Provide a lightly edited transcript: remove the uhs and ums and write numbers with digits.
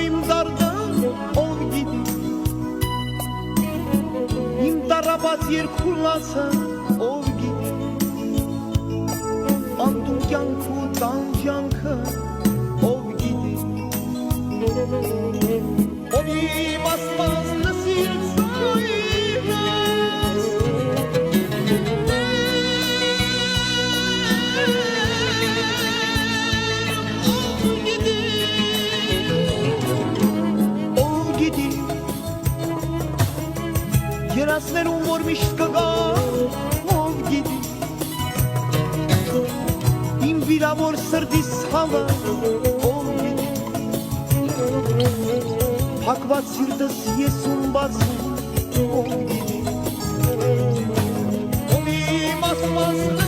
իմ դարդը ով գիտի Իմ տարապած երկուլասը ով գիտի Անտուն կյանքու տանջանքը ով գիտի Ով իմ ասված լսիր ծայրս Ով գիտի Երասներում որ միշտ կգա ով գիտի Իմ վիրավոր սրտիս հավը ով գիտի Փակված սիրտս ես ում բացում ով գիտի Ով իմ ասված